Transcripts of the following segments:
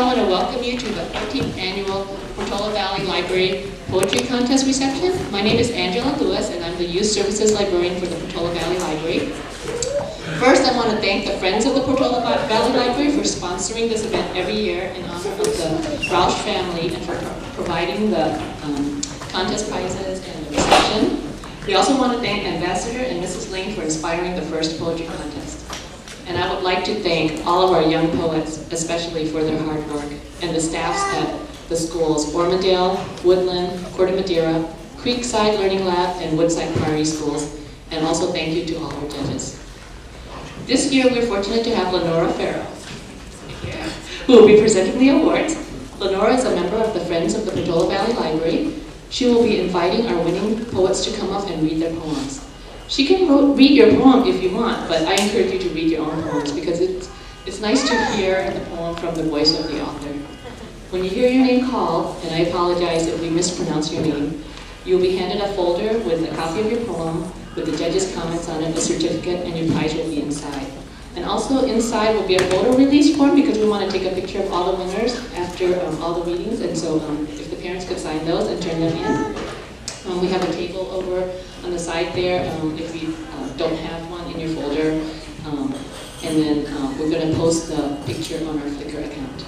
I want to welcome you to the 14th Annual Portola Valley Library Poetry Contest reception. My name is Angela Lewis, and I'm the Youth Services Librarian for the Portola Valley Library. First, I want to thank the Friends of the Portola Valley Library for sponsoring this event every year in honor of the Rausch family and for providing the contest prizes and the reception. We also want to thank Ambassador and Mrs. Ling for inspiring the first poetry contest. And I would like to thank all of our young poets, especially for their hard work, and the staffs at the schools, Ormondale, Woodland, Corte Madera, Creekside Learning Lab, and Woodside Prairie Schools. And also thank you to all our judges. This year we're fortunate to have Lenora Farrow, who will be presenting the awards. Lenora is a member of the Friends of the Portola Valley Library. She will be inviting our winning poets to come up and read their poems. She can read your poem if you want, but I encourage you to read your own poems because it's nice to hear the poem from the voice of the author. When you hear your name called, and I apologize if we mispronounce your name, you'll be handed a folder with a copy of your poem, with the judges' comments on it, a certificate, and your prize will be inside. And also inside will be a photo release form because we want to take a picture of all the winners after all the readings, and so if the parents could sign those and turn them in. We have a table over on the side there if you don't have one in your folder. And then we're going to post the picture on our Flickr account.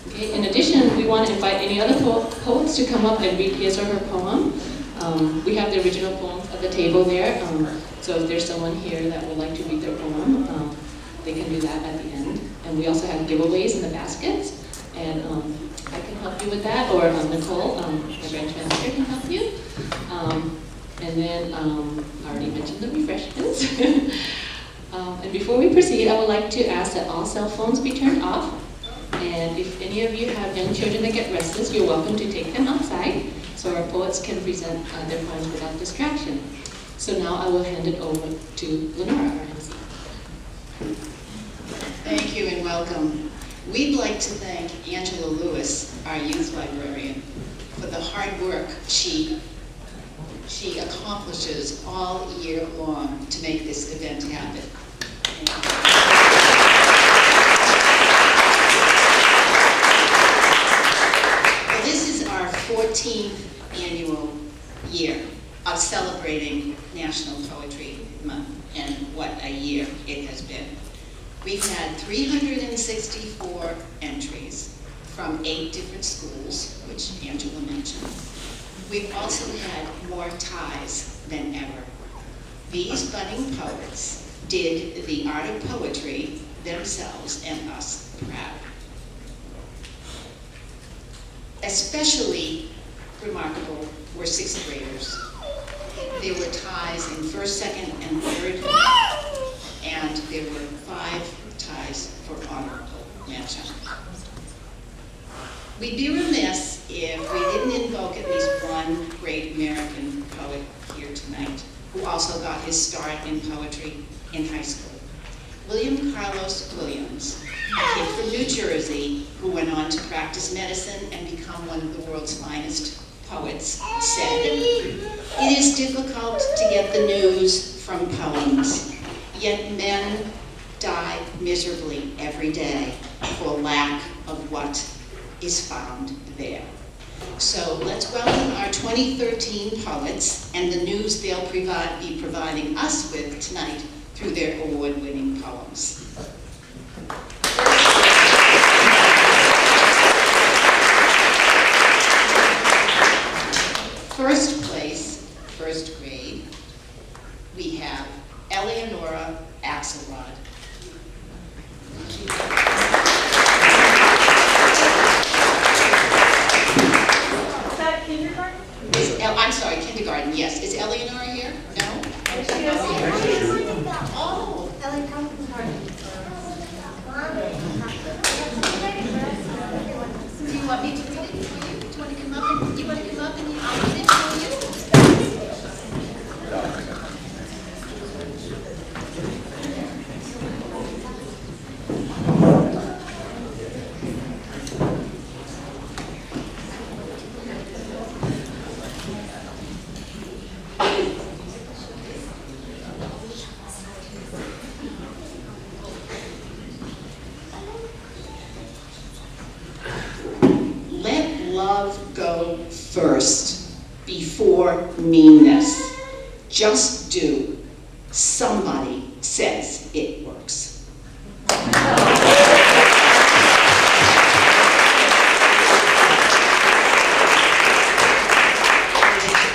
Okay. In addition, we want to invite any other poets to come up and read his or her poem. We have the original poems at the table there. So if there's someone here that would like to read their poem, they can do that at the end. And we also have giveaways in the baskets. And I can help you with that, or Nicole, my branch manager, can help you. And then I already mentioned the refreshments. And before we proceed, I would like to ask that all cell phones be turned off. And if any of you have young children that get restless, you're welcome to take them outside so our poets can present their poems without distraction. So now I will hand it over to Lenora, our MC. Thank you and welcome. We'd like to thank Angela Lewis, our youth librarian, for the hard work she accomplishes all year long to make this event happen. Well, this is our 14th annual year of celebrating National Poetry Month, and what a year it has been. We've had 364 entries from 8 different schools, which Angela mentioned. We've also had more ties than ever. These budding poets did the art of poetry themselves and us proud. Especially remarkable were 6th graders. There were ties in 1st, 2nd, and 3rd, and there were 5 ties for honorable mention. We'd be remiss if we didn't invoke at least one great American poet here tonight, who also got his start in poetry in high school. William Carlos Williams, a kid from New Jersey who went on to practice medicine and become one of the world's finest poets, said, "It is difficult to get the news from poems, yet men die miserably every day for lack of what is found there." So let's welcome our 2013 poets and the news they'll be providing us with tonight through their award-winning poems. First place, 1st grade, we have Eleonora Axelrod. Kindergarten? I'm sorry, kindergarten, yes. Is Eleonora here? No? Oh. Ellie, come kindergarten. Do you want me to read it for you? Do you want to come up and I'll read it for you? love go first before meanness. Just do. Somebody says it works.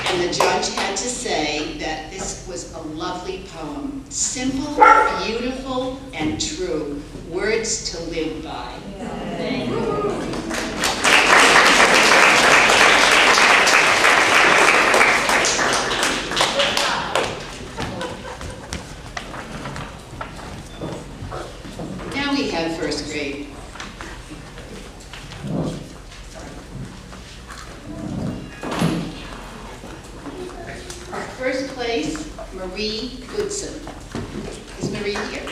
And the judge had to say that this was a lovely poem. Simple, beautiful, and true. Words to live by. Thank you. Now we have first grade. First place, Marie Goodson. Is Marie here?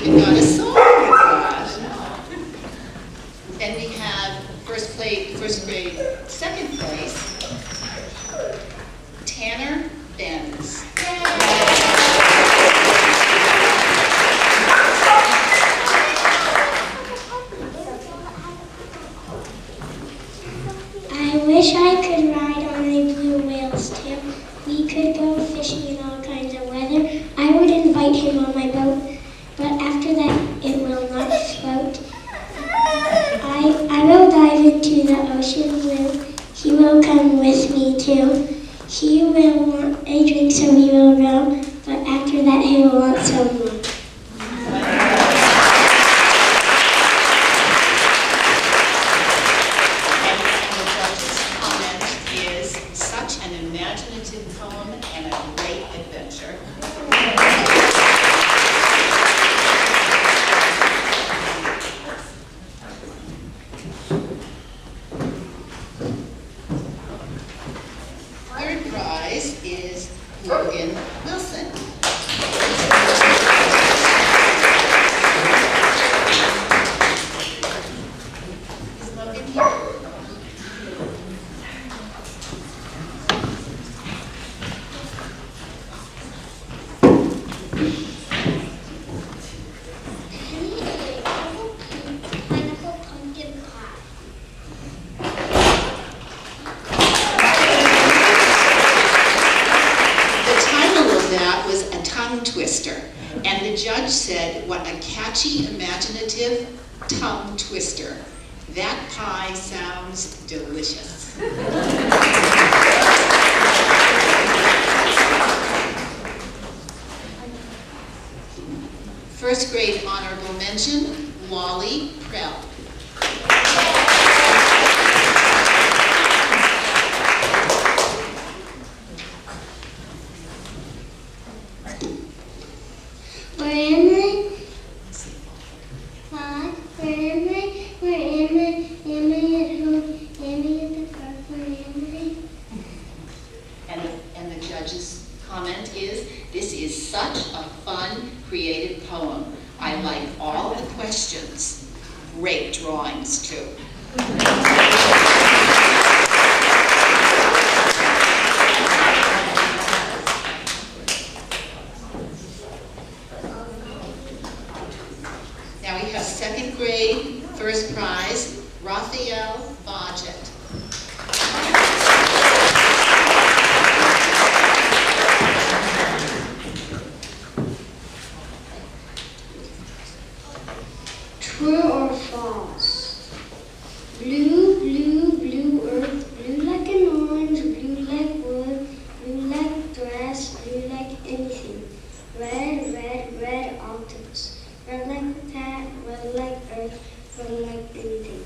Got a song with that. Then we have first grade, second place, Tanner Benz. I wish I could ride on the blue whales too. We could go fishing in all kinds of weather. I would invite him on my boat. But after that, it will not float. I will dive into the ocean blue. He will come with me too. He will want a drink, so we will go. But after that, he will want some more. And the judge's comment is such an imaginative poem and a great adventure. Third prize is Logan Wilson. Is Logan here? Pineapple pumpkin pie. That was a tongue twister, and the judge said, what a catchy, imaginative tongue twister. That pie sounds delicious. First grade honorable mention, Lolly Prell. Where am I? Where am I? Where am I? Am I at home? Am I at the park? Where am I? And the judge's comment is, this is such a fun, creative poem. I like all the questions. Great drawings, too. Now we have second grade, first prize, Raphael Bajet. True or false? Blue, blue, blue earth, blue like an orange, red like the cat, red like earth, red like anything.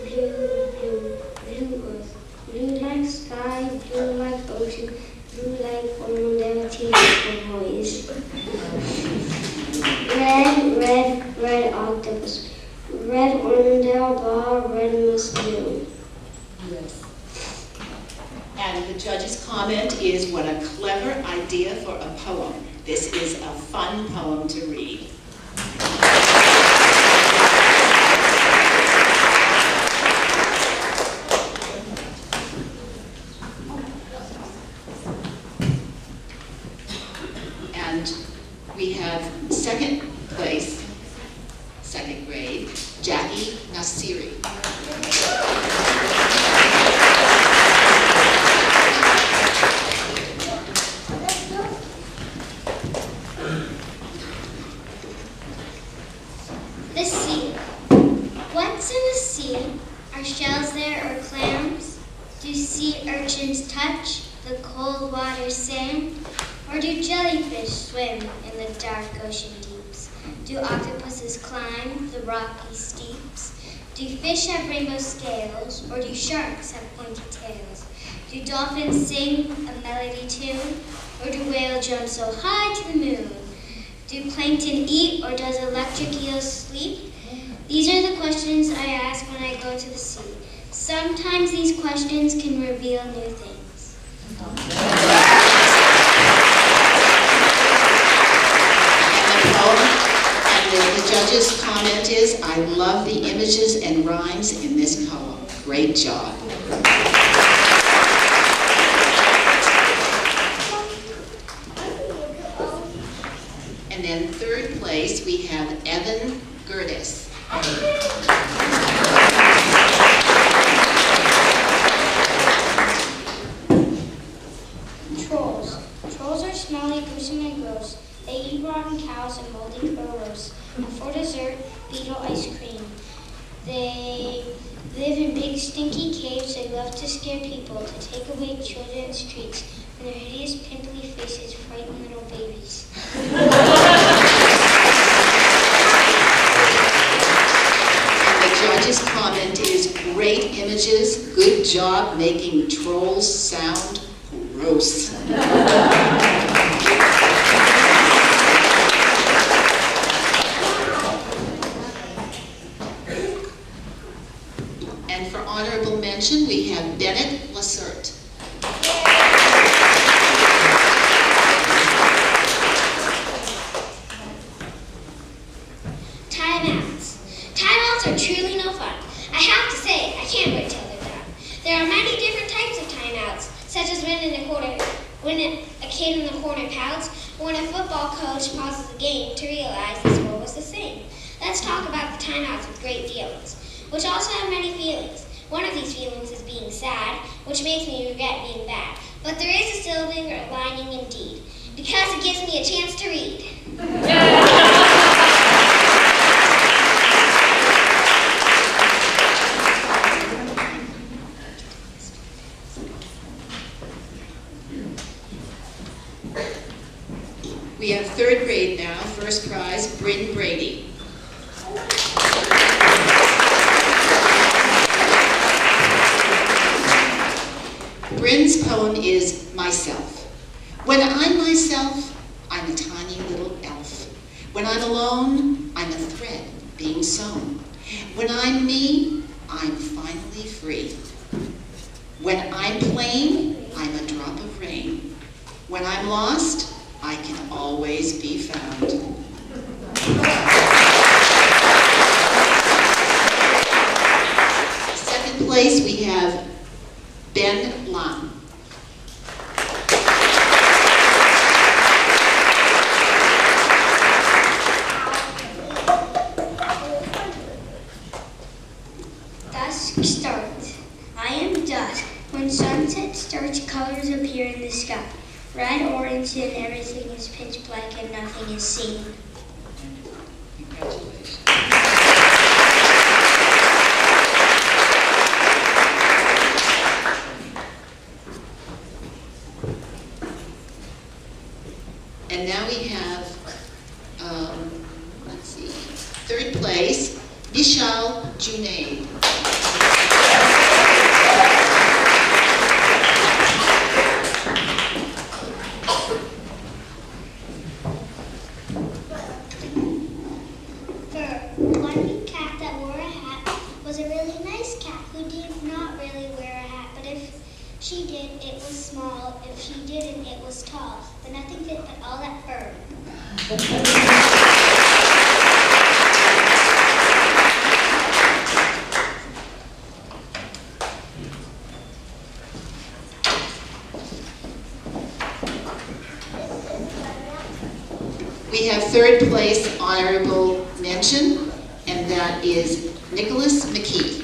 Blue, blue, blue earth, blue like sky, blue like ocean, blue like vulnerability for noise. Red, red, red octopus, red Ornamental bar, red mosquito. Yes. And the judge's comment is, what a clever idea for a poem. This is a fun poem to read. And we have second place, second grade, Jackie Nasiri. The sea. What's in the sea? Are shells there or clams? Do sea urchins touch the cold water sand? Or do jellyfish swim in the dark ocean deeps? Do octopuses climb the rocky steeps? Do fish have rainbow scales? Or do sharks have pointed tails? Do dolphins sing a melody tune? Or do whales jump so high to the moon? Do plankton eat, or does electric eel sleep? These are the questions I ask when I go to the sea. Sometimes these questions can reveal new things. And the judge's comment is, I love the images and rhymes in this poem. Great job. And then third place, we have Evan Gerdes. Trolls. Trolls are smelly, gruesome, and gross. They eat rotten cows and moldy burrows. And for dessert, beetle ice cream. They live in big, stinky caves. They love to scare people, to take away children's treats, and their hideous, pimply faces frighten little babies. The judge's comment is, great images, good job making trolls sound gross. And for honorable mention, we have Bennett Lassert. Timeouts. Timeouts are truly no fun. I have to say, I can't wait till they're done. There are many different types of timeouts, such as when a kid in the corner pouts, or when a football coach pauses the game to realize the score was the same. Let's talk about the timeouts with great feelings, which also have many feelings. One of these feelings is being sad, which makes me regret being bad. But there is a silver lining indeed, because it gives me a chance to read. We have third grade now, first prize, Bryn Brady. Bryn's poem is Myself. When I'm myself, I'm a tiny little elf. When I'm alone, I'm a thread being sewn. When I'm me, I'm finally free. When I'm plain, I'm a drop of rain. When I'm lost, I can always be found. Second place, we have Ben Lum. Dusk starts. I am dusk. When sunset starts, colors appear in the sky. Red, orange, and everything is pitch black and nothing is seen. Congratulations. And now we have, let's see, third place, Nishal Junaid. One cat that wore a hat was a really nice cat who did not really wear a hat, but if she did, it was small. If she didn't, it was tall. But nothing fit but all that fur. We have third place honorable mention, and that is Nicholas McKee.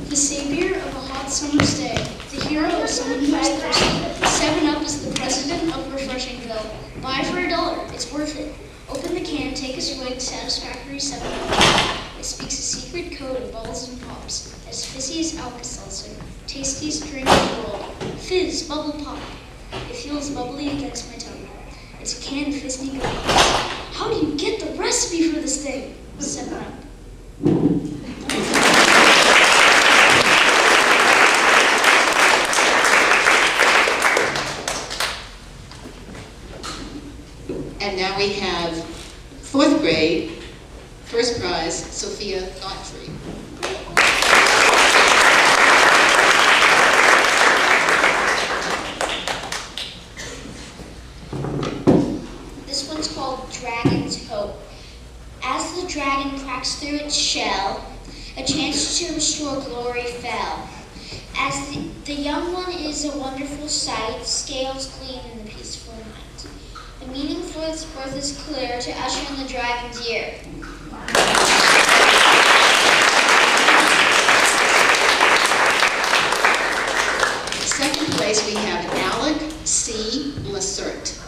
The savior of a hot summer's day, the hero of someone who is thirsty. 7-Up is the president of Refreshingville. Buy for $1, it's worth it. Open the can, take a swig, satisfactory 7-Up. It speaks a secret code of bubbles and pops, as fizzy as Alka-Seltzer, tastiest drink in the world. Fizz, bubble pop. It feels bubbly against my tongue. It's a can of fizzy goodness. How do you get the recipe for this thing? 7-Up. And now we have fourth grade, first prize, Sophia Godfrey. This one's called Dragon's Hope. As the dragon cracks through its shell, a chance to restore glory fell. As the young one is a wonderful sight, scales gleam in the peaceful night. The meaning for its birth is clear to usher in the dragon's year. Second place we have Alec C. Lacerte.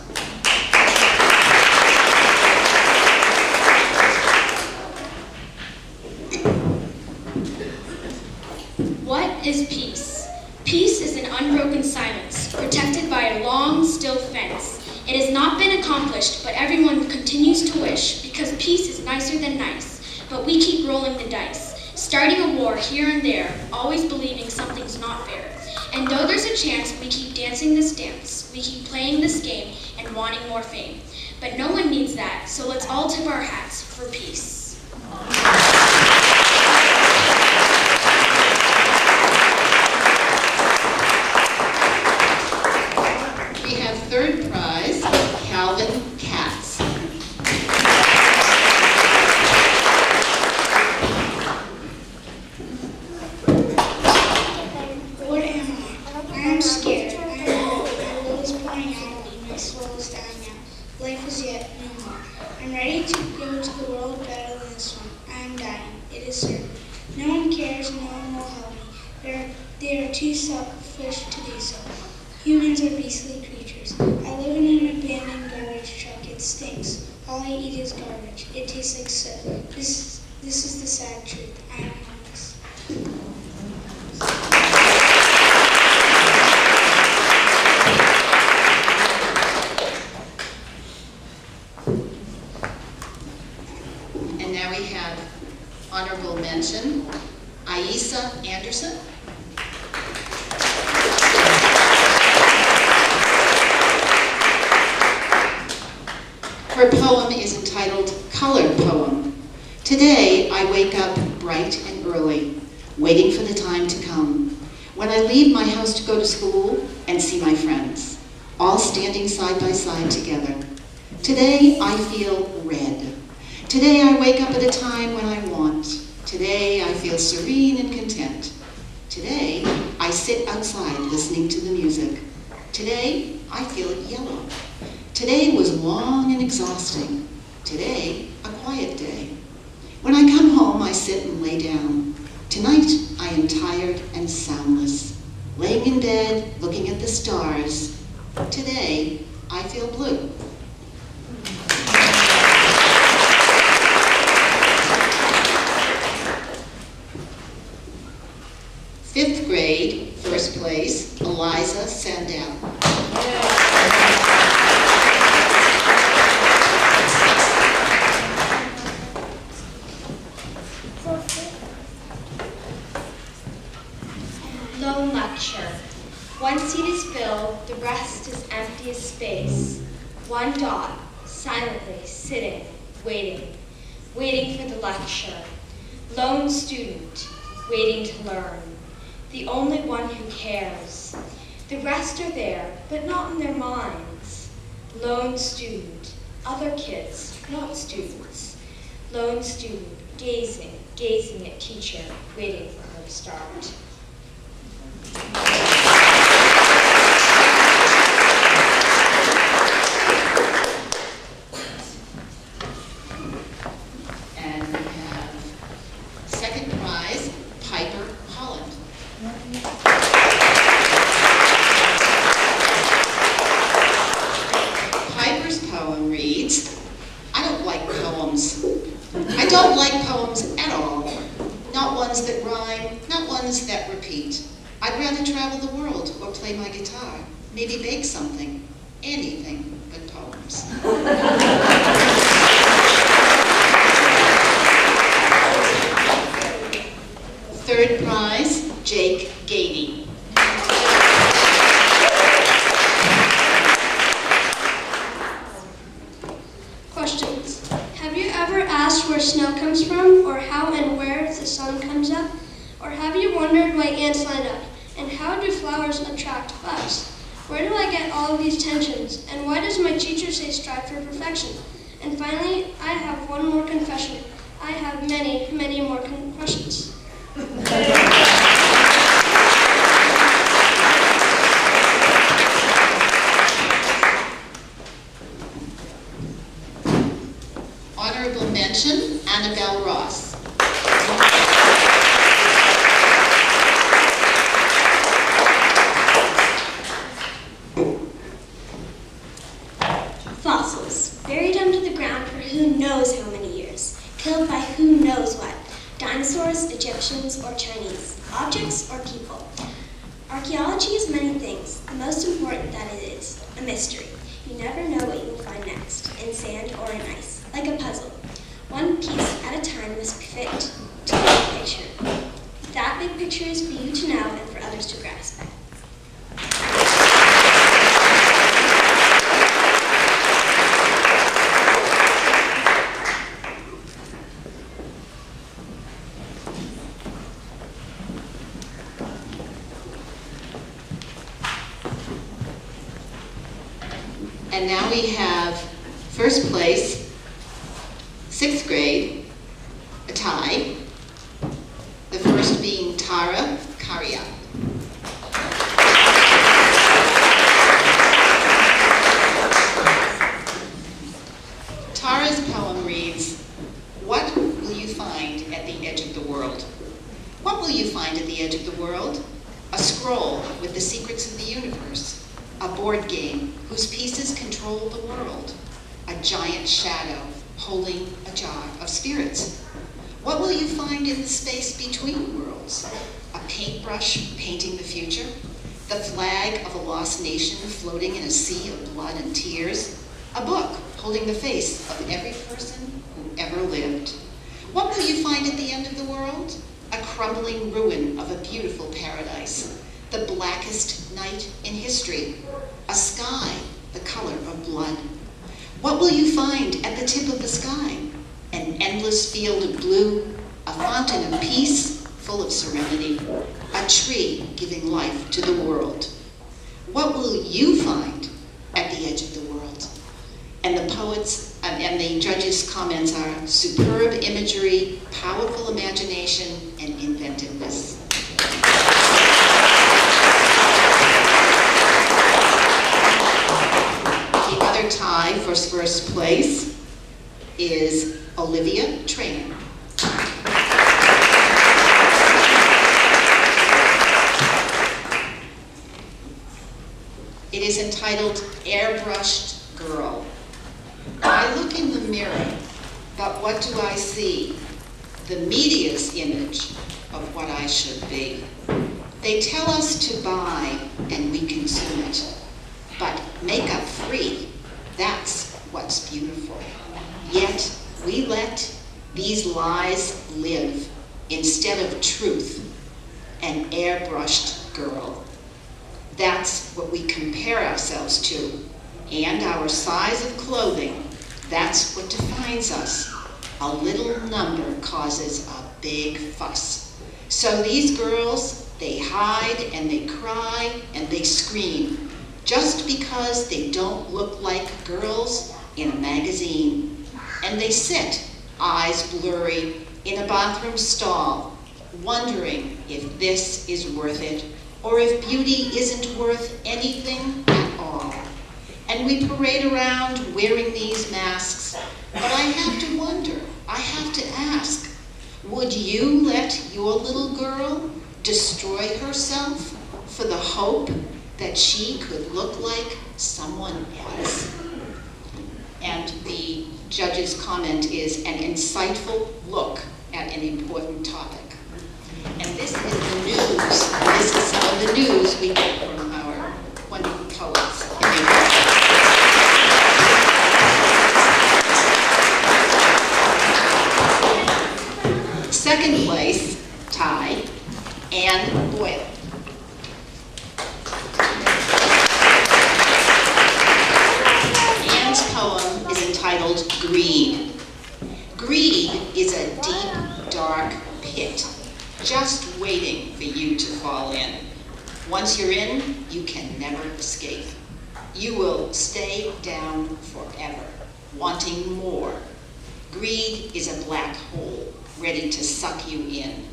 What is peace? Peace is an unbroken silence, protected by a long, still fence. It has not been accomplished, but everyone continues to wish, because peace is nicer than nice. But we keep rolling the dice, starting a war here and there, always believing something's not fair. And though there's a chance, we keep dancing this dance, we keep playing this game, and wanting more fame. But no one needs that, so let's all tip our hats for peace. Third prize, Calvin Katz. What am I? I am scared. I am old. My will is pouring out of me. My soul is dying out. Life is yet no more. I'm ready to go to the world better than this one. I am dying. It is certain. No one cares. No one will help me. They are too selfish to do so. Humans are beastly creatures. I live in an abandoned garbage truck. It stinks. All I eat is garbage. It tastes like soot. This is the sad truth. I am homeless. And now we have honorable mention, Aisa Anderson. Her poem is entitled Color Poem. Today, I wake up bright and early, waiting for the time to come, when I leave my house to go to school and see my friends, all standing side by side together. Today, I feel red. Today, I wake up at a time when I want. Today, I feel serene and content. Today, I sit outside listening to the music. Today, I feel yellow. Today was long and exhausting. Today, a quiet day. When I come home, I sit and lay down. Tonight, I am tired and soundless, laying in bed, looking at the stars. Today, I feel blue. Fifth grade. grade, first place, Eliza Sandell. Lone lecture. One seat is filled, the rest is empty as space. One dot, silently sitting, waiting for the lecture. Lone student, waiting to learn, the only one who cares. The rest are there, but not in their minds. Lone student, other kids, not students. Lone student, gazing at teacher, waiting for her to start. And we have second prize, Piper Holland. Piper's poem reads, I don't like poems. I don't like poems at all. Not ones that rhyme, not ones that repeat. I'd rather travel the world or play my guitar, maybe bake something, anything but poems. Third prize, Jake Gady. Questions. Have you ever asked where snow comes from, or how and where the sun comes up? Or have you wondered why ants line up? And how do flowers attract bugs? Where do I get all of these tensions? And why does my teacher say strive for perfection? And finally, I have one more confession. I have many, many more questions. Honorable mention, Annabelle Ross. Fossils, buried under the ground for who knows how many years, killed by who knows what, dinosaurs, Egyptians, or Chinese, objects or people. Archaeology is many things, the most important that it is, a mystery. You never know what you will find next, in sand or in ice, like a puzzle. One piece at a time must fit to the big picture. That big picture is for you to know and for others to grasp. And now we have first place, 6th grade, a tie. The first being Tara Karia. Tara's poem reads, what will you find at the edge of the world? What will you find at the edge of the world? A scroll with the secrets of the universe. A board game whose pieces control the world. A giant shadow holding a jar of spirits. What will you find in the space between worlds? A paintbrush painting the future? The flag of a lost nation floating in a sea of blood and tears? A book holding the face of every person who ever lived? What will you find at the end of the world? A crumbling ruin of a beautiful paradise. The blackest night in history, a sky the color of blood. What will you find at the tip of the sky? An endless field of blue, a fountain of peace full of serenity, a tree giving life to the world. What will you find at the edge of the world? And the poets and the judges' comments are superb imagery, powerful imagination, and inventiveness. The other tie for first place is Olivia Traynor. It is entitled Airbrushed Girl. I look in the mirror, but what do I see? The media's image of what I should be. They tell us to buy and we consume it. But makeup free, that's what's beautiful. Yet we let these lies live instead of truth, an airbrushed girl. That's what we compare ourselves to, and our size of clothing, that's what defines us. A little number causes a big fuss. So these girls, they hide and they cry and they scream just because they don't look like girls in a magazine. And they sit, eyes blurry, in a bathroom stall, wondering if this is worth it, or if beauty isn't worth anything at all. And we parade around wearing these masks, but I have to wonder, I have to ask, would you let your little girl destroy herself for the hope that she could look like someone else? And the judge's comment is an insightful look at an important topic. And this is the news. This is some of the news we get from our wonderful poets. Second place, tie, Anne Boyle. Anne's poem is entitled Greed. Greed is a deep, dark pit, just waiting for you to fall in. Once you're in, you can never escape. You will stay down forever, wanting more. Greed is a black hole, ready to suck you in.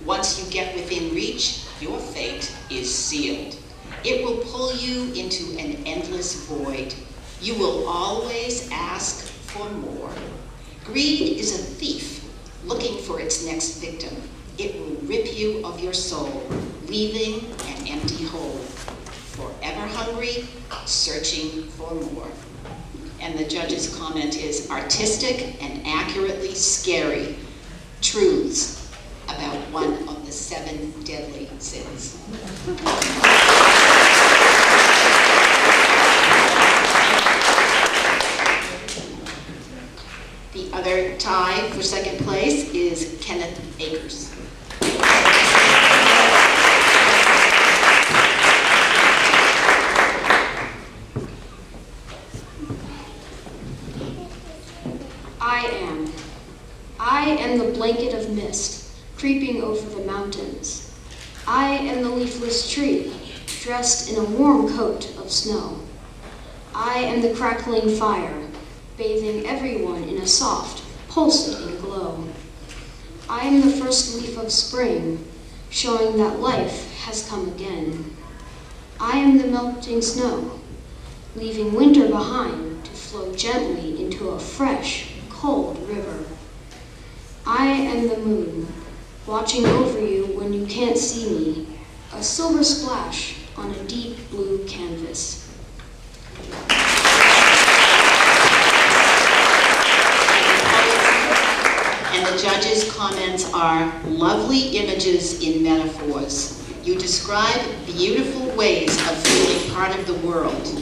Once you get within reach, your fate is sealed. It will pull you into an endless void. You will always ask for more. Greed is a thief, looking for its next victim. It will rip you of your soul, leaving an empty hole. Forever hungry, searching for more. And the judge's comment is artistic and accurately scary truths about one of the 7 deadly sins. The other tie for second place is Kenneth Akers. I am the blanket of mist creeping over the mountains. I am the leafless tree dressed in a warm coat of snow. I am the crackling fire bathing everyone in a soft, pulsating glow. I am the first leaf of spring showing that life has come again. I am the melting snow, leaving winter behind to flow gently into a fresh, cold river. I am the moon, watching over you when you can't see me, a silver splash on a deep blue canvas. And the judge's comments are lovely images in metaphors. You describe beautiful ways of feeling part of the world.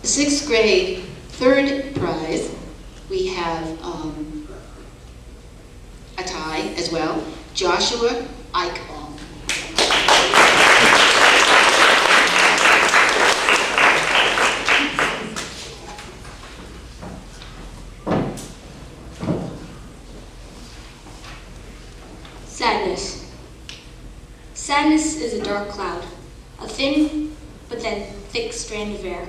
Sixth grade, third prize, we have a tie as well, Joshua Eichbaum. Sadness. Sadness is a dark cloud, a thin but then thick strand of air.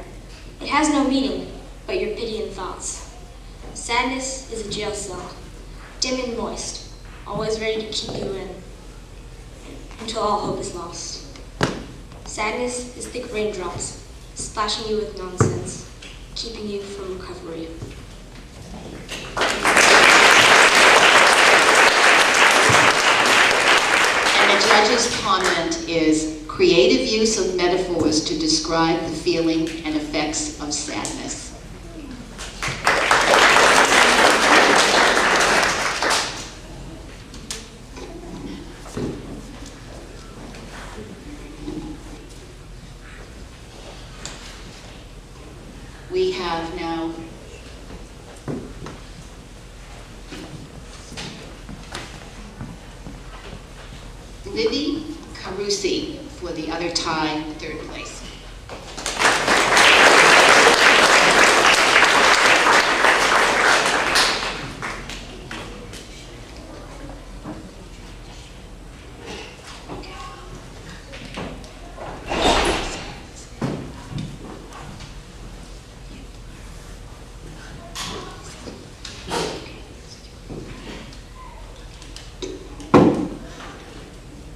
It has no meaning but your pitying thoughts. Sadness is a jail cell, dim and moist, always ready to keep you in, until all hope is lost. Sadness is thick raindrops, splashing you with nonsense, keeping you from recovery. And the judge's comment is creative use of metaphors to describe the feeling and effects of sadness. Livy Carusi for the other tie, third place.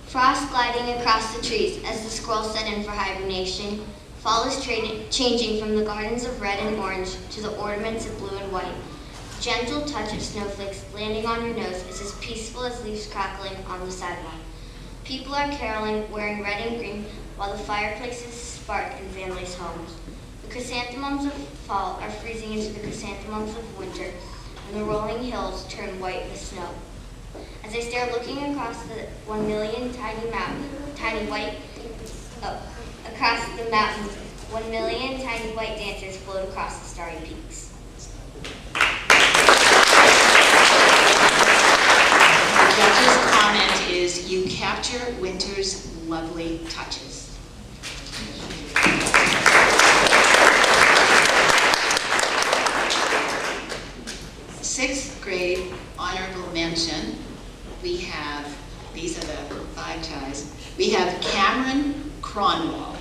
Frost gliding across the trees as the squirrels set in for hibernation. Fall is changing from the gardens of red and orange to the ornaments of blue and white. Gentle touch of snowflakes landing on your nose is as peaceful as leaves crackling on the sidewalk. People are caroling, wearing red and green, while the fireplaces spark in families' homes. The chrysanthemums of fall are freezing into the chrysanthemums of winter, and the rolling hills turn white with snow. As I stare looking across the 1 million across the mountains, 1 million tiny white dancers float across the starry peaks. The judge's comment is, you capture winter's lovely touches. Sixth grade honorable mention. We have, these are the 5 ties. We have Cameron Cronwall.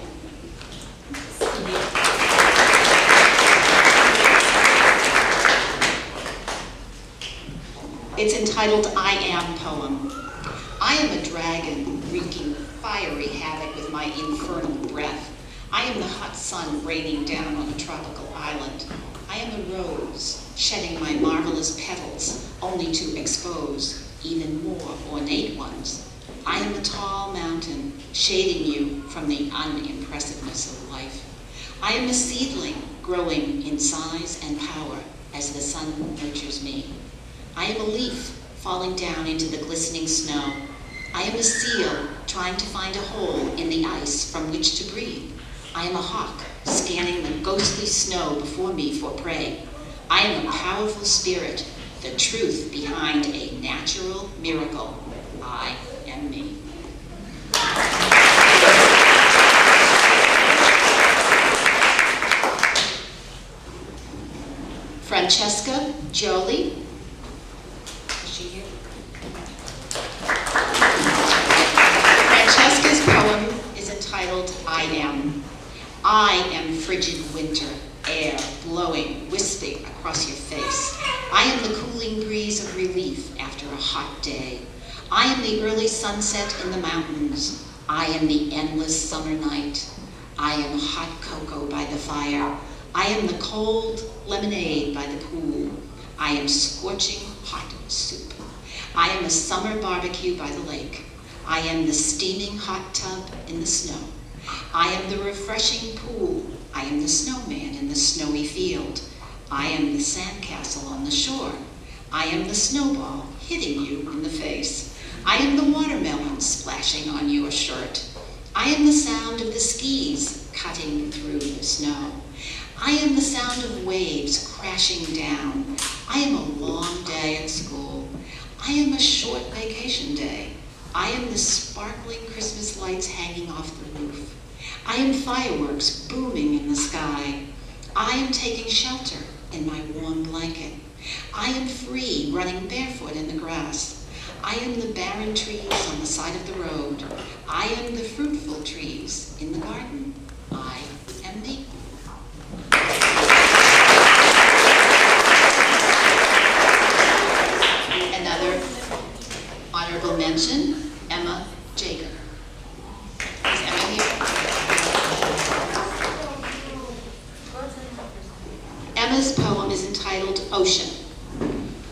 It's entitled I Am Poem. I am a dragon wreaking fiery havoc with my infernal breath. I am the hot sun raining down on a tropical island. I am a rose shedding my marvelous petals only to expose even more ornate ones. I am a tall mountain shading you from the unimpressiveness of life. I am a seedling growing in size and power as the sun nurtures me. I am a leaf falling down into the glistening snow. I am a seal trying to find a hole in the ice from which to breathe. I am a hawk scanning the ghostly snow before me for prey. I am a powerful spirit, the truth behind a natural miracle. I am me. Francesca Jolie. Is she here? Francesca's poem is entitled I Am. I am frigid winter, air blowing, wisping across your face. I am the cooling breeze of relief after a hot day. I am the early sunset in the mountains. I am the endless summer night. I am hot cocoa by the fire. I am the cold lemonade by the pool. I am scorching hot soup. I am a summer barbecue by the lake. I am the steaming hot tub in the snow. I am the refreshing pool. I am the snowman in the snowy field. I am the sandcastle on the shore. I am the snowball hitting you in the face. I am the watermelon splashing on your shirt. I am the sound of the skis cutting through the snow. I am the sound of waves crashing down. I am a long day at school. I am a short vacation day. I am the sparkling Christmas lights hanging off the roof. I am fireworks booming in the sky. I am taking shelter in my warm blanket. I am free running barefoot in the grass. I am the barren trees on the side of the road. I am the fruitful trees in the garden. I am me. Another honorable mention, Emma Jager. Is Emma here? Emma's poem is entitled Ocean.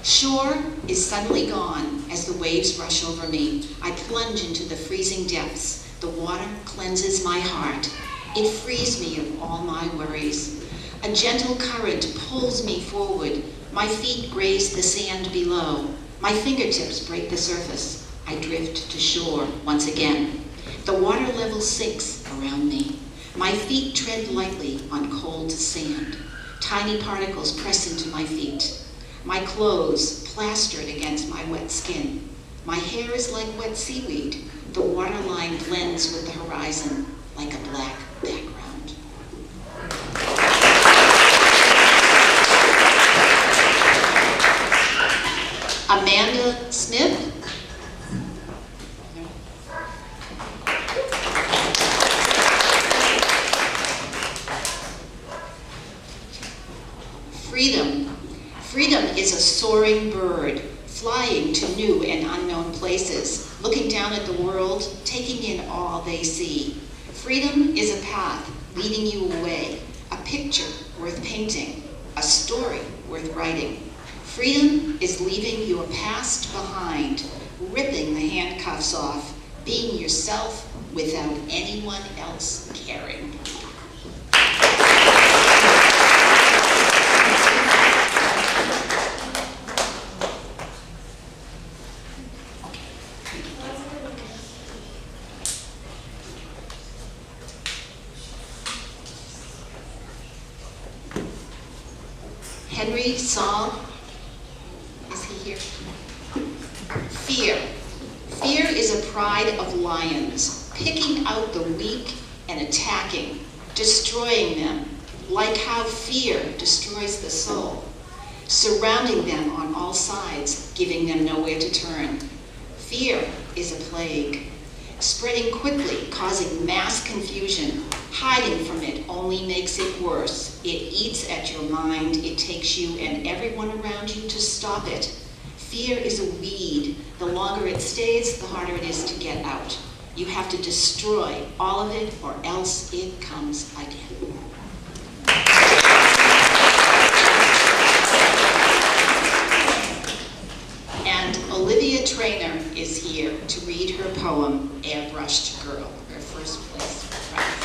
Shore is suddenly gone as the waves rush over me. I plunge into the freezing depths. The water cleanses my heart. It frees me of all my worries. A gentle current pulls me forward. My feet graze the sand below. My fingertips break the surface. I drift to shore once again. The water level sinks around me. My feet tread lightly on cold sand. Tiny particles press into my feet. My clothes plastered against my wet skin. My hair is like wet seaweed. The waterline blends with the horizon like a black background. Amanda Smith. Freedom. Freedom is a soaring bird, flying to new and unknown places, looking down at the world, taking in all they see. Freedom is a path leading you away, a picture worth painting, a story worth writing. Freedom is leaving your past behind, ripping the handcuffs off, being yourself without anyone else caring. Henry Saul, is he here? Fear. Fear is a pride of lions, picking out the weak and attacking, destroying them, like how fear destroys the soul, surrounding them on all sides, giving them nowhere to turn. Fear is a plague, spreading quickly, causing mass confusion. Hiding from it only makes it worse. It eats at your mind. It takes you and everyone around you to stop it. Fear is a weed. The longer it stays, the harder it is to get out. You have to destroy all of it or else it comes again. And Olivia Traynor is here to read her poem, Airbrushed Girl, her first place prize.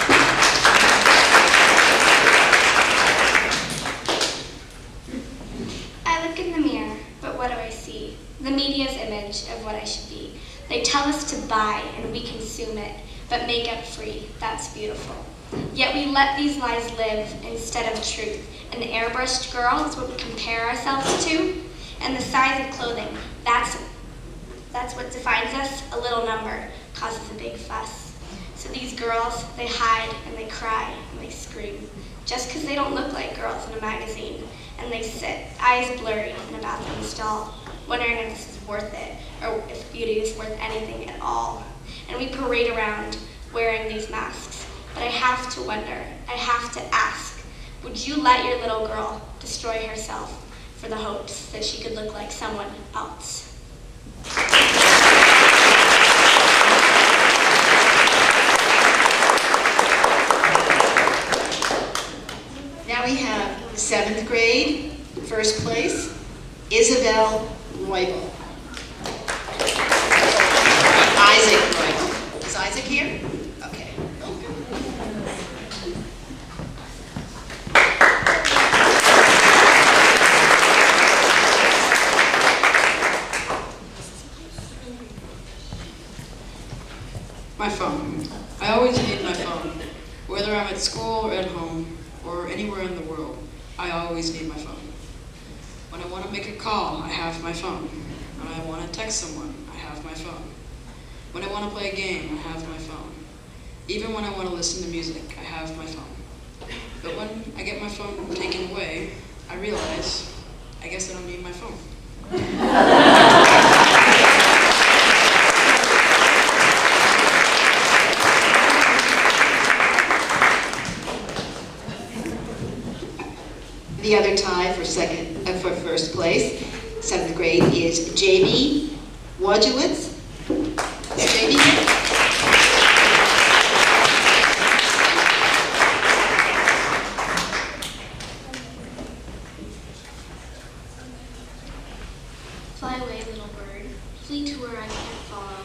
I look in the mirror, but what do I see? The media's image of what I should be. They tell us to buy and we consume it, but make up free, that's beautiful. Yet we let these lies live instead of truth. An airbrushed girl is what we compare ourselves to, and the size of clothing, that's what defines us. A little number causes a big fuss. So these girls, they hide and they cry and they scream, just because they don't look like girls in a magazine. And they sit, eyes blurry, in a bathroom stall, wondering if this is worth it, or if beauty is worth anything at all. And we parade around wearing these masks. But I have to wonder, I have to ask, would you let your little girl destroy herself for the hopes that she could look like someone else? Now we have 7th grade, first place, Isabel Roybal. Isaac Roybal. Is Isaac here? Okay. My phone. I always need my phone. Whether I'm at school or at home or anywhere in the world, I always need my phone. When I want to make a call, I have my phone. When I want to text someone, I have my phone. When I want to play a game, I have my phone. Even when I want to listen to music, I have my phone. But when I get my phone taken away, I realize I guess I don't need my phone. The other tie for first place, 7th grade, is J.B. Wojciech. Is J.B. here? Fly away, little bird, flee to where I can't follow.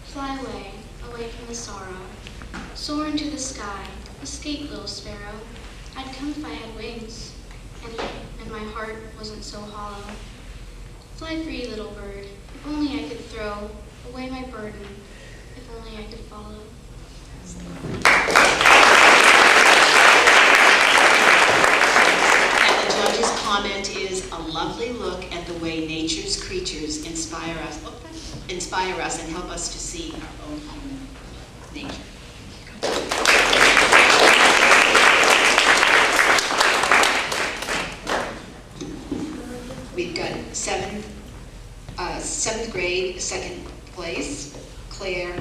Fly away, away from the sorrow. Soar into the sky, escape, little sparrow. I'd come if I had wings, and my heart wasn't so hollow. Fly free, little bird, if only I could throw away my burden, if only I could follow. And the judge's comment is a lovely look at the the way nature's creatures inspire us and help us to see our own human nature. We've got seventh grade, second place, Claire,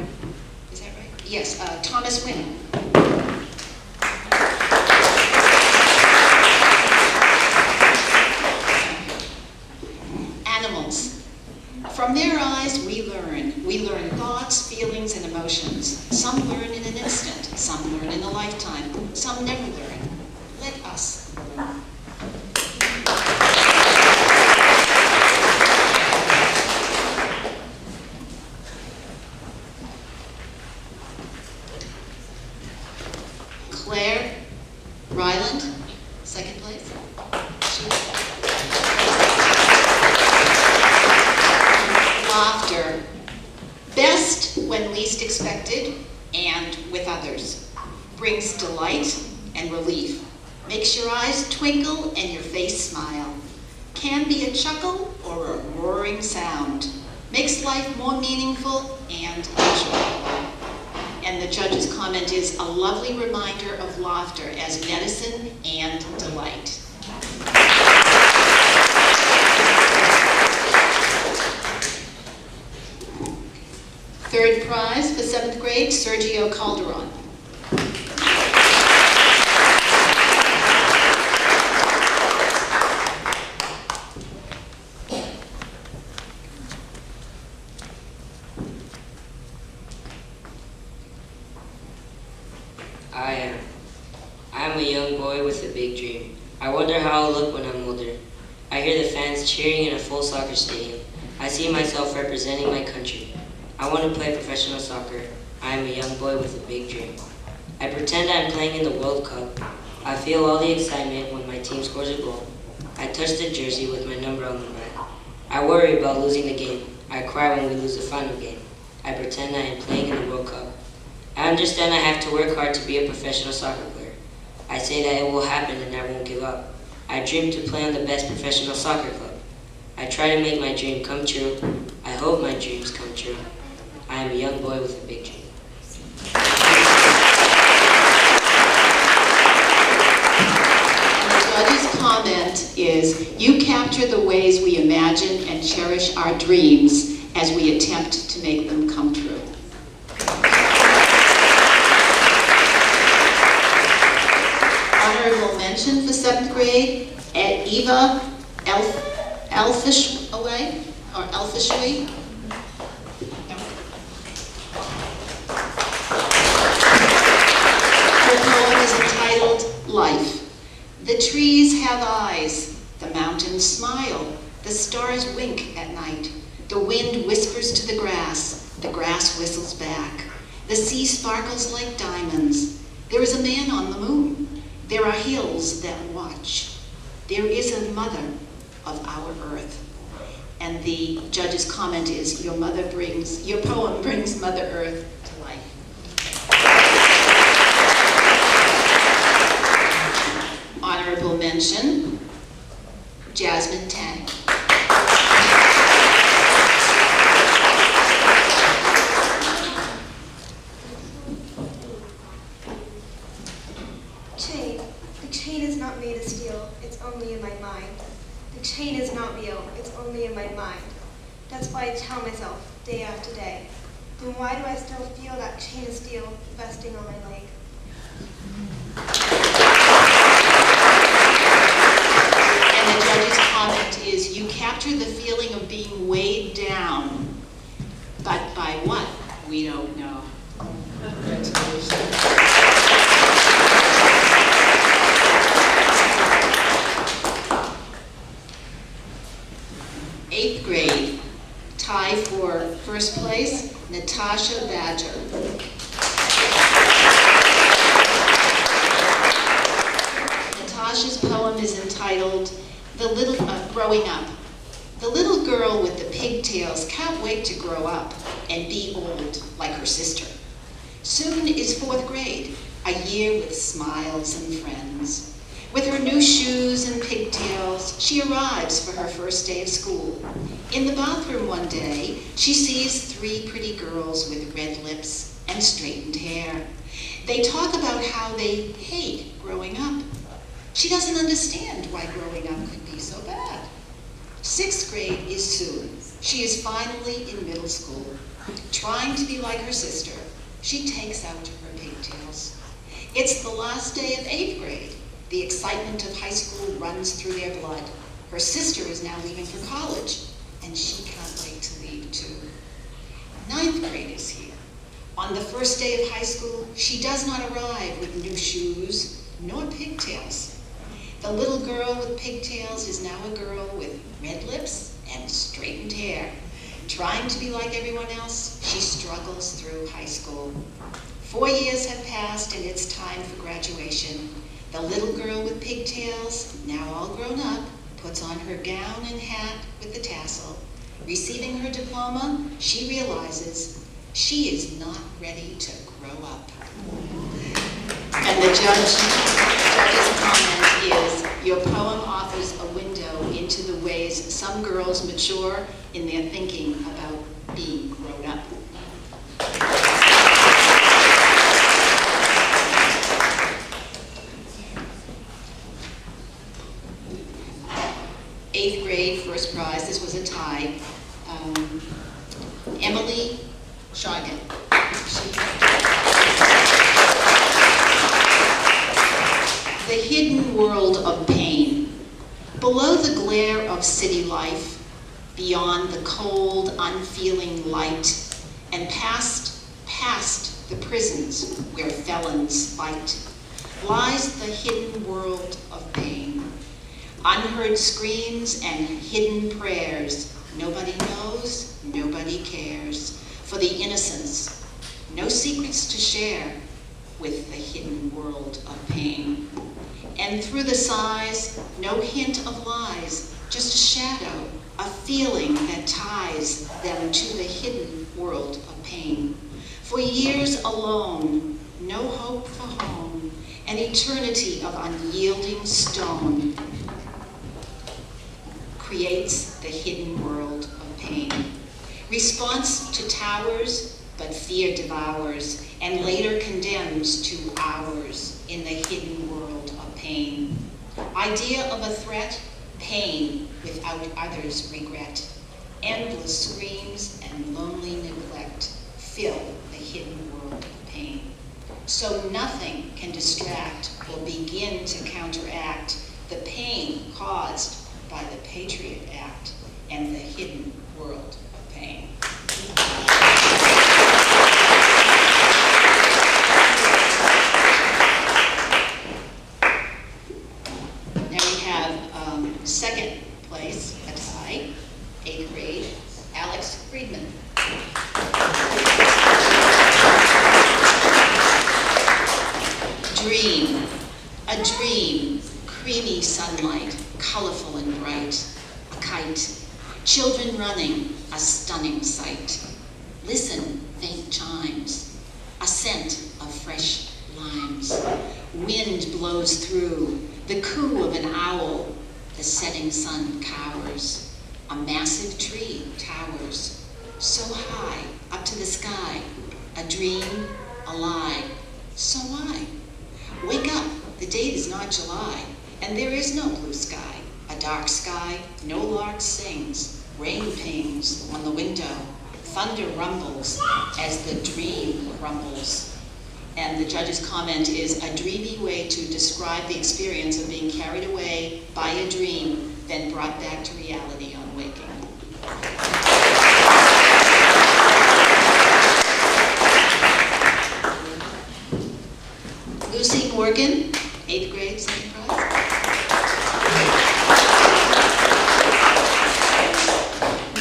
is that right? Yes, Thomas Wynn. Animals. From their eyes, we learn. We learn thoughts, feelings, and emotions. Some learn in an instant, some learn in a lifetime, some never learn. Let us learn. Claire Ryland, second place. Laughter. Best when least expected and with others. Brings delight and relief. Makes your eyes twinkle and your face smile. Can be a chuckle or a roaring sound. Makes life more meaningful and enjoyable. And the judge's comment is a lovely reminder of laughter as medicine and delight. Third prize for 7th grade, Sergio Calderon. I'm a young boy with a big dream. I wonder how I'll look when I'm older. I hear the fans cheering in a full soccer stadium. I see myself representing my country. I want to play professional soccer. I am a young boy with a big dream. I pretend I'm playing in the World Cup. I feel all the excitement when my team scores a goal. I touch the jersey with my number on the back. I worry about losing the game. I cry when we lose the final game. I pretend I am playing in the World Cup. I understand I have to work hard to be a professional soccer player. I say that it will happen and I won't give up. I dream to play on the best professional soccer club. I try to make my dream come true. I hope my dreams come true. I am a young boy with a big dream. The judge's comment is, you capture the ways we imagine and cherish our dreams as we attempt to make them come true. Honorable mention for 7th grade, at Eva Elfishway, or Elfishway. Her poem is entitled Life. The trees have eyes, the mountains smile, the stars wink at night, the wind whispers to the grass whistles back, the sea sparkles like diamonds, there is a man on the moon, there are hills that watch, there is a mother of our earth. And the judge's comment is, your poem brings Mother Earth to life. Honorable mention, Jasmine Tang. Chain. The chain is not made of steel, it's only in my mind. The chain is not real, it's only in my mind. That's why I tell myself, day after day. Then why do I still feel that chain of steel vesting on my leg? And the judge's comment is, you capture the feeling of being weighed down, but by what? We don't know. Eighth grade, tie for first place, Natasha Badger. Natasha's poem is entitled Growing Up. The little girl with the pigtails can't wait to grow up and be old like her sister. Soon is 4th grade, a year with smiles and friends. With her new shoes and pigtails, she arrives for her first day of school. In the bathroom one day, she sees 3 pretty girls with red lips and straightened hair. They talk about how they hate growing up. She doesn't understand why growing up could be so bad. 6th grade is soon. She is finally in middle school. Trying to be like her sister, she takes out her pigtails. It's the last day of 8th grade. The excitement of high school runs through their blood. Her sister is now leaving for college, and she can't wait to leave too. 9th grade is here. On the first day of high school, she does not arrive with new shoes nor pigtails. The little girl with pigtails is now a girl with red lips and straightened hair. Trying to be like everyone else, she struggles through high school. 4 years have passed and it's time for graduation. The little girl with pigtails, now all grown up, puts on her gown and hat with the tassel. Receiving her diploma, she realizes she is not ready to grow up. And the judge's comment is, your poem offers a window into the ways some girls mature in their thinking about being grown up. Eighth grade, first prize, this was a tie. Emily Shargan. The hidden world of pain. Below the glare of city life, beyond the cold, unfeeling light, and past the prisons where felons fight, lies the hidden world of pain. Unheard screams and hidden prayers. Nobody knows, nobody cares. For the innocents, no secrets to share with the hidden world of pain. And through the sighs, no hint of lies, just a shadow, a feeling that ties them to the hidden world of pain. For years alone, no hope for home, an eternity of unyielding stone creates the hidden world of pain. Response to towers, but fear devours, and later condemns to hours in the hidden world of pain. Idea of a threat, pain without others' regret. Endless screams and lonely neglect fill the hidden world of pain. So nothing can distract or begin to counteract the pain caused by the Patriot Act and the hidden world of pain. Now we have second place, a tie, 8th grade, Alex Friedman. Dream, a dream, creamy sunlight, colorful and bright, a kite, children running, a stunning sight. Listen, faint chimes, a scent of fresh limes. Wind blows through, the coo of an owl, the setting sun cowers. A massive tree towers, so high, up to the sky. A dream, a lie, so why? Wake up, the date is not July, and there is no blue sky. A dark sky, no lark sings, rain pings on the window, thunder rumbles as the dream crumbles. And the judge's comment is a dreamy way to describe the experience of being carried away by a dream, then brought back to reality on waking. Lucy Morgan, 8th grade, second prize.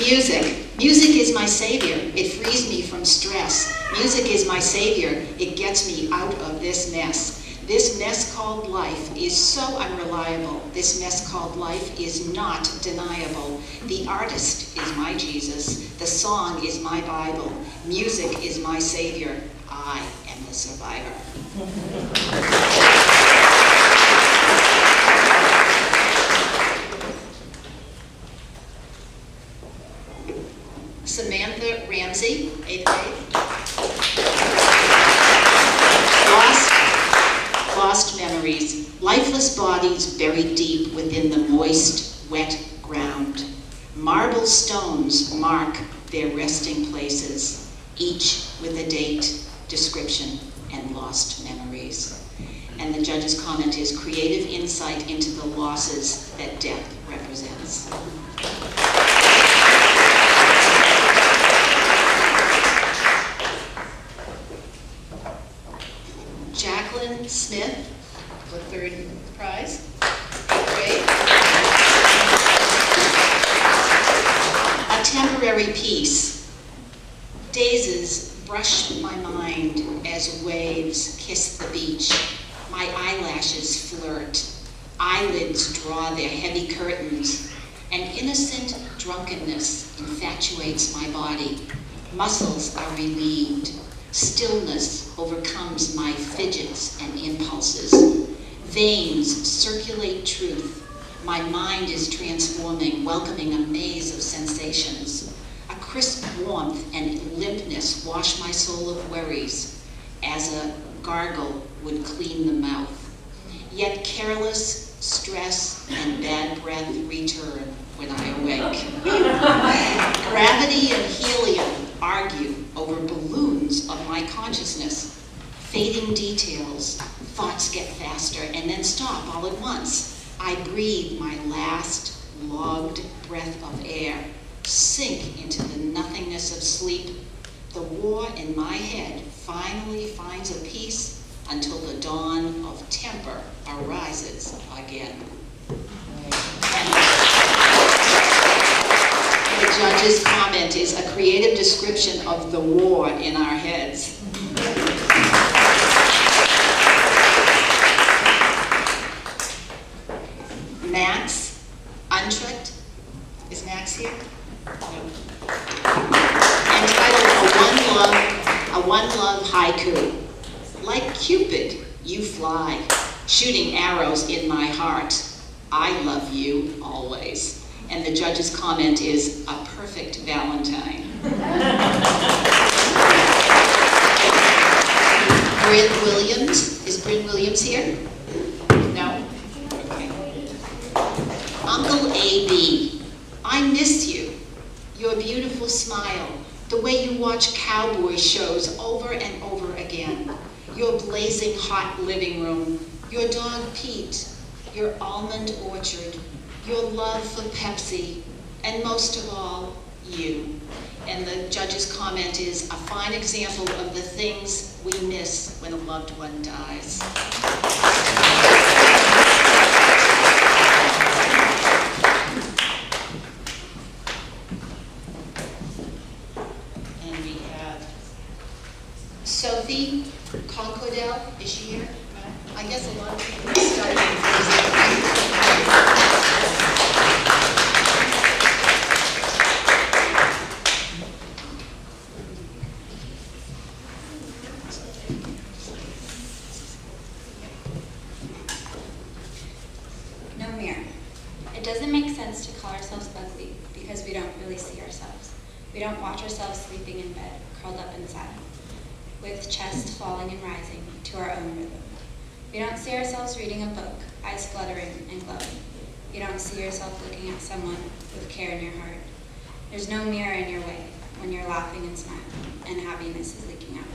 Music. Music is my savior. It frees me from stress. Music is my savior. It gets me out of this mess. This mess called life is so unreliable. This mess called life is not deniable. The artist is my Jesus. The song is my Bible. Music is my savior. I am the survivor. Samantha Ramsey, 8th grade. Lost memories, lifeless bodies buried deep within the moist, wet ground. Marble stones mark their resting places, each with a date, description, and lost memories. And the judge's comment is creative insight into the losses that death represents. Jacqueline Smith, the third prize, 8th grade. A temporary peace. Dazes brush my mind as waves kiss the beach. My eyelashes flirt. Eyelids draw their heavy curtains. An innocent drunkenness infatuates my body. Muscles are relieved. Stillness overcomes my fidgets and impulses. Veins circulate truth. My mind is transforming, welcoming a maze of sensations. A crisp warmth and limpness wash my soul of worries, as a gargle would clean the mouth. Yet careless stress and bad breath return when I awake. Gravity and helium argue over balloons of my consciousness. Fading details, thoughts get faster and then stop all at once. I breathe my last logged breath of air, sink into the nothingness of sleep. The war in my head finally finds a peace until the dawn of temper arises again. The judge's comment is a creative description of the war in our heads. Max Untrecht, is Max here? No. Entitled A One Love Haiku. Like Cupid, you fly, shooting arrows in my heart. I love you always. And the judge's comment is a perfect Valentine. Bryn Williams, is Bryn Williams here? No? Okay. Uncle A.B., I miss you. Your beautiful smile, the way you watch cowboy shows over and over again. Your blazing hot living room, your dog Pete, your almond orchard, your love for Pepsi, and most of all, you. And the judge's comment is a fine example of the things we miss when a loved one dies. And we have Sophie Concordell, is she here? No? I guess a lot of people are studying. No mirror. It doesn't make sense to call ourselves ugly because we don't really see ourselves. We don't watch ourselves sleeping in bed, curled up inside, with chest falling and rising to our own rhythm. We don't see ourselves reading a book, eyes fluttering and glowing. You don't see yourself looking at someone with care in your heart. There's no mirror in your way when you're laughing and smiling and happiness is leaking out.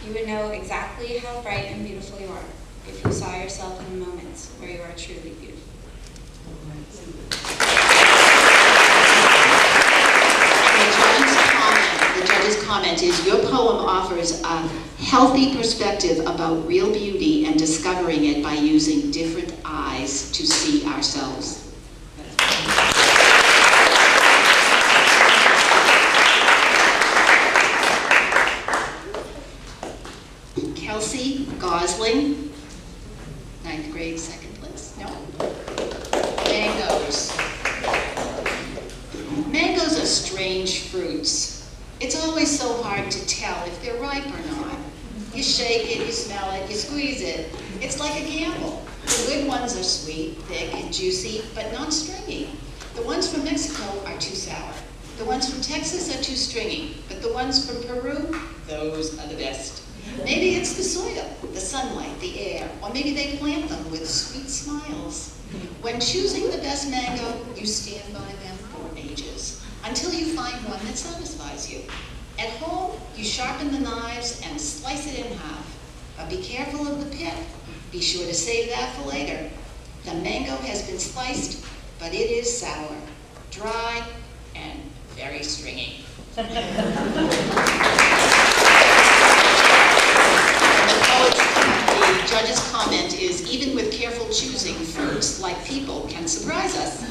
You would know exactly how bright and beautiful you are if you saw yourself in the moments where you are truly beautiful. The judge's comment is, your poem offers a healthy perspective about real beauty and discovering it by using different eyes to see ourselves. Kelsey Gosling, 9th grade, 2nd place. No? Mangoes. Mangoes are strange fruits. It's always so hard to tell if they're ripe or not. You shake it, you smell it, you squeeze it. It's like a gamble. The good ones are sweet, thick, and juicy, but not stringy. The ones from Mexico are too sour. The ones from Texas are too stringy, but the ones from Peru, those are the best. Maybe it's the soil, the sunlight, the air, or maybe they plant them with sweet smiles. When choosing the best mango, you stand by them for ages, until you find one that satisfies you. At home, you sharpen the knives and slice it in half. But be careful of the pit. Be sure to save that for later. The mango has been sliced, but it is sour, dry, and very stringy. The judge's comment is, even with careful choosing, fruits, like people, can surprise us.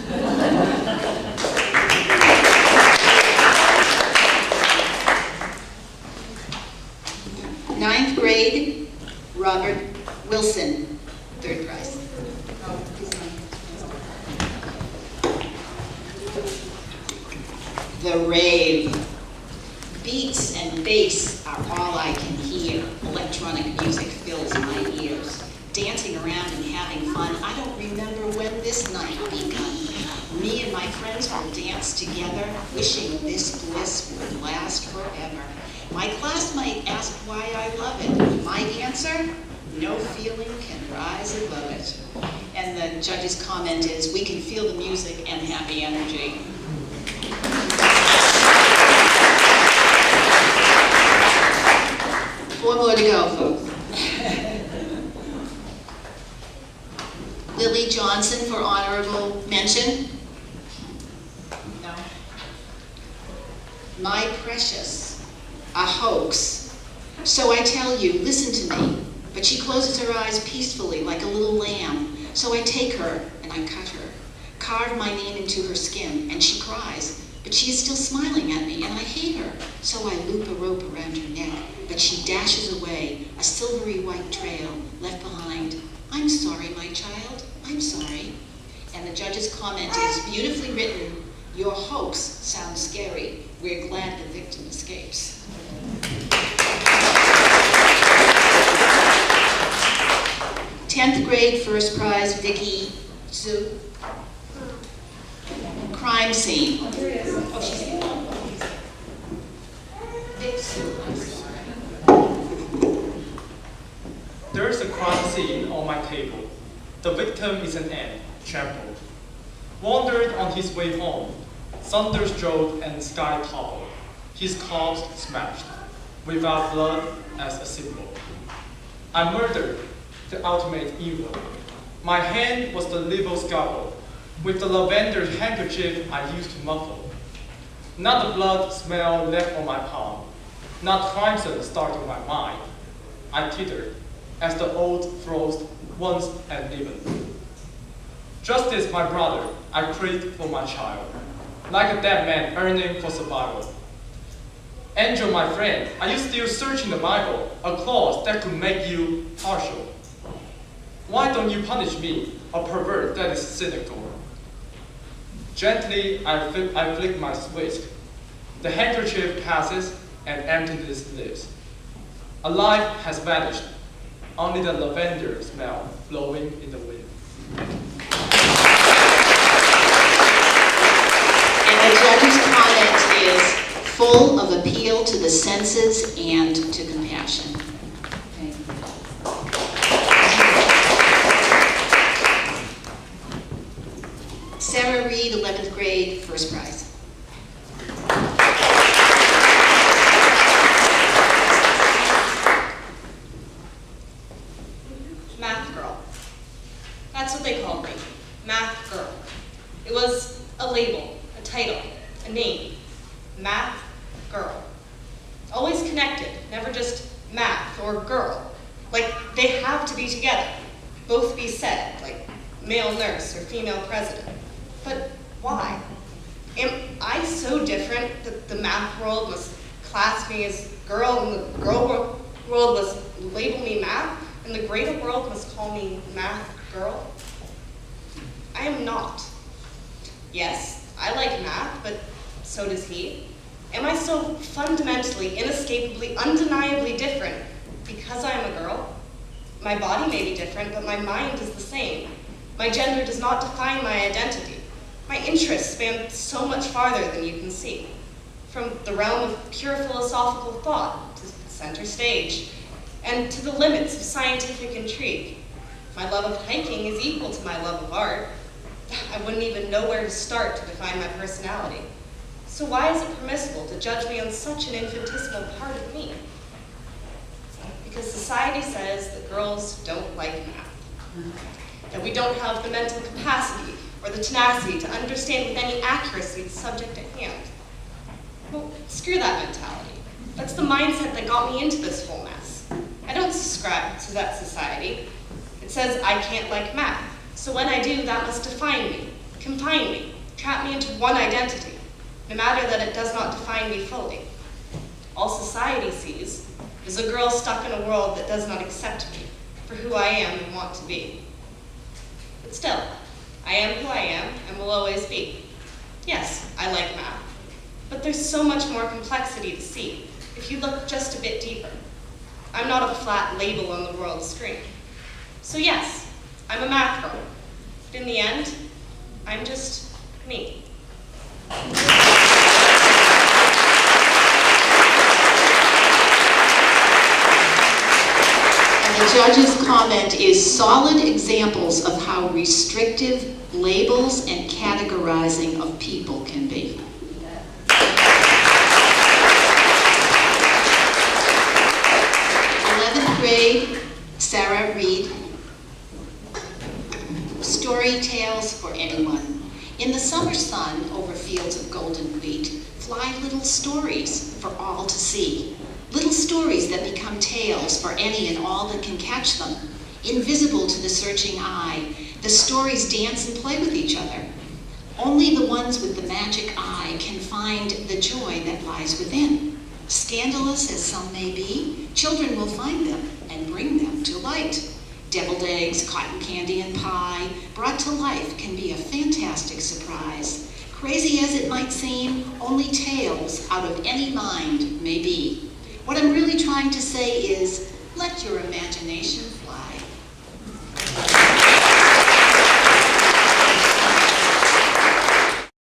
9th grade, Robert Wilson, 3rd prize. The rave. Beats and bass are all I can hear. Electronic music fills my ears. Dancing around and having fun. I don't remember when this night begun. Me and my friends will dance together, wishing this bliss would last forever. My classmate asked why I love it. My answer, no feeling can rise above it. And the judge's comment is, we can feel the music and happy energy. Four more to go, folks. Lily Johnson for honorable mention. No. My precious, a hoax. So I tell you, listen to me. But she closes her eyes peacefully like a little lamb. So I take her and I cut her, carve my name into her skin, and she cries. But she is still smiling at me, and I hate her. So I loop a rope around her neck, but she dashes away, a silvery white trail left behind. I'm sorry, my child, I'm sorry. And the judge's comment is, beautifully written, your hoax sounds scary. We're glad the victim escapes. Tenth grade, first prize, Vicky Sue. Crime scene. Oh, she's here. Vic Sue, I'm sorry. There's a crime scene on my table. The victim is an ant, trampled. Wandered on his way home, thunderstruck and sky tall. His corpse smashed, without blood as a symbol. I murdered the ultimate evil. My hand was the little scalpel, with the lavender handkerchief I used to muffle. Not the blood smell left on my palm, not crimson startled my mind. I tittered as the old frost once and even. Justice, my brother, I craved for my child, like a dead man yearning for survival. Angel, my friend, are you still searching the Bible, a clause that could make you partial? Why don't you punish me, a pervert that is cynical? Gently, I flick my whisk. The handkerchief passes and emptiness lives. A life has vanished, only the lavender smell blowing in the wind. And the judge's comment is full of appeal to the senses and to compassion. Okay. Sarah Reed, 11th grade, first prize. Math girl. That's what they called me. Math girl. It was a label, a title, a name. Math girl. Always connected, never just math or girl. Like they have to be together. Both be said, like male nurse or female president. But why? Am I so different that the math world must class me as girl and the girl world must label me math and the greater world must call me math girl? I am not. Yes, I like math, but so does he. Am I so fundamentally, inescapably, undeniably different because I am a girl? My body may be different, but my mind is the same. My gender does not define my identity. My interests span so much farther than you can see. From the realm of pure philosophical thought to center stage, and to the limits of scientific intrigue. My love of hiking is equal to my love of art. I wouldn't even know where to start to define my personality. So why is it permissible to judge me on such an infinitesimal part of me? Because society says that girls don't like math, that we don't have the mental capacity or the tenacity to understand with any accuracy the subject at hand. Well, screw that mentality. That's the mindset that got me into this whole mess. I don't subscribe to that society. It says I can't like math, so when I do, that must define me, confine me, trap me into one identity, no matter that it does not define me fully. All society sees is a girl stuck in a world that does not accept me for who I am and want to be. But still, I am who I am and will always be. Yes, I like math, but there's so much more complexity to see if you look just a bit deeper. I'm not a flat label on the world screen. So yes, I'm a math girl, but in the end, I'm just me. And the judge's comment is solid examples of how restrictive labels and categorizing of people can be. 11th grade, Sarah Reed. Story tales for anyone. In the summer sun over fields of golden wheat, fly little stories for all to see. Little stories that become tales for any and all that can catch them. Invisible to the searching eye, the stories dance and play with each other. Only the ones with the magic eye can find the joy that lies within. Scandalous as some may be, children will find them and bring them to light. Deviled eggs, cotton candy, and pie, brought to life can be a fantastic surprise. Crazy as it might seem, only tales out of any mind may be. What I'm really trying to say is, let your imagination